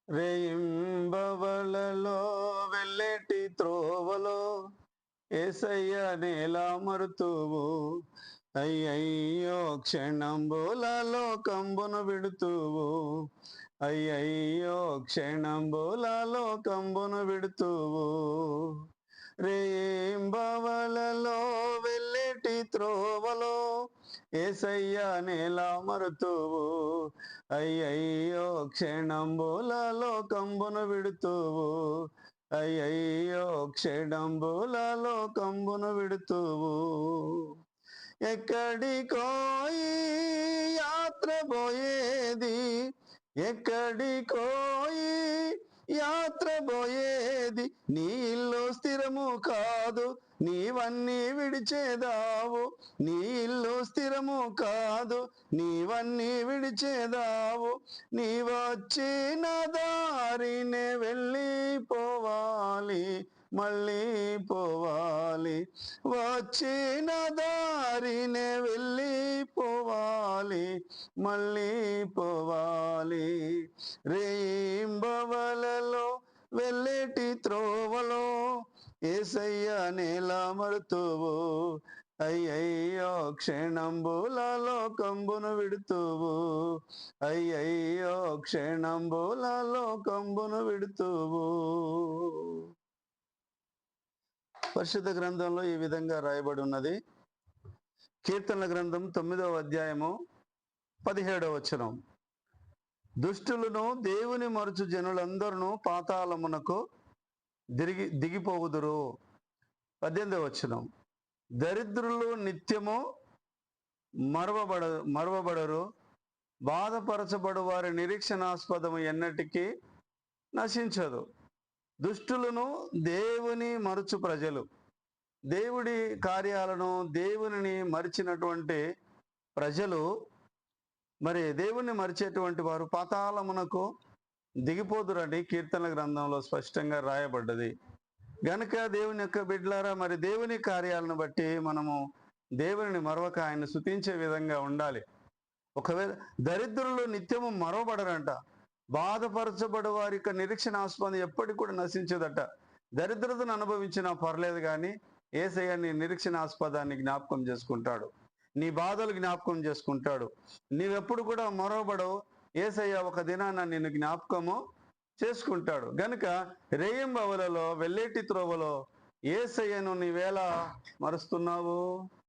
రేయింబవలలో వెళ్ళేటి త్రోవలో ఏసయ్య నేల మరుతువు. అయ్యయ్యో క్షణంబులలో కంబును విడుతువు. అయ్యయ్యో క్షణంబులలో కంబును విడుతువు. రేయింబవలలో వెళ్ళేటి త్రోవలో ఏసయ్య నేల మరుతువు. అయ్యయ్యో క్షణంబులలో కంబును విడుతువు. అయ్యయ్యో క్షణంబులలో కంబును విడుతువు. ఎక్కడికో ఈ యాత్ర పోయేది, ఎక్కడికో ఈ యాత్ర పోయేది, నీ ఇల్లు స్థిరము కాదు, నీవన్నీ విడిచేదావు. నీ ఇల్లు స్థిరము కాదు, నీవన్నీ విడిచేదావు. నీ వచ్చిన దారినే వెళ్ళిపోవాలి, మళ్ళీ పోవాలి. వచ్చిన దారినే వెళ్ళిపోవాలి, మళ్ళీ పోవాలి. రేయింబవలలో వెళ్ళేటి త్రోవలో ఏసయ్య నేల మరుతువు. అయ్యయ్యో క్షణంబులలో కంబును విడుతువు. అయ్యయ్యో క్షణంబులలో కంబును విడుతువు. పరిశుద్ధ గ్రంథంలో ఈ విధంగా రాయబడి ఉన్నది. కీర్తనల గ్రంథం 9వ అధ్యాయము 17వ వచనం. దుష్టులను దేవుని మరుచు జనులందరూ పాతాళమునకు దిగిపోవుదురు. 18వ వచనం. దరిద్రులు నిత్యము మరవబడరు, బాధపరచబడు వారి నిరీక్షణాస్పదము ఎన్నటికీ నశించదు. దుష్టులను దేవుని మరుచు ప్రజలు, దేవుడి కార్యాలను దేవునిని మరిచినటువంటి ప్రజలు, మరి దేవుణ్ణి మరిచేటువంటి వారు పాతాళమునకు దిగిపోదురని కీర్తనల గ్రంథంలో స్పష్టంగా రాయబడ్డది. గనుక దేవుని యొక్క బిడ్డలారా, మరి దేవుని కార్యాలను బట్టి మనము దేవుని మరవక ఆయన స్తుతించే విధంగా ఉండాలి. ఒకవేళ దరిద్రులు నిత్యము మరవబడరంట. బాధపరచబడు వారి యొక్క నిరీక్షణాస్పదం ఎప్పటికి కూడా నశించదట. దరిద్రతను అనుభవించినా పర్లేదు, కానీ యేసయ్య నీ నిరీక్షణాస్పదాన్ని జ్ఞాపకం చేసుకుంటాడు, నీ బాధలు జ్ఞాపకం చేసుకుంటాడు. నీవెప్పుడు కూడా మరవబడవు. యేసయ్య ఒక దినాన నిన్ను జ్ఞాపకము చేసుకుంటాడు. గనుక రేయింబవలలో వెళ్ళేటి త్రోవలో యేసయ్యను నీవేళ మరుస్తున్నావు.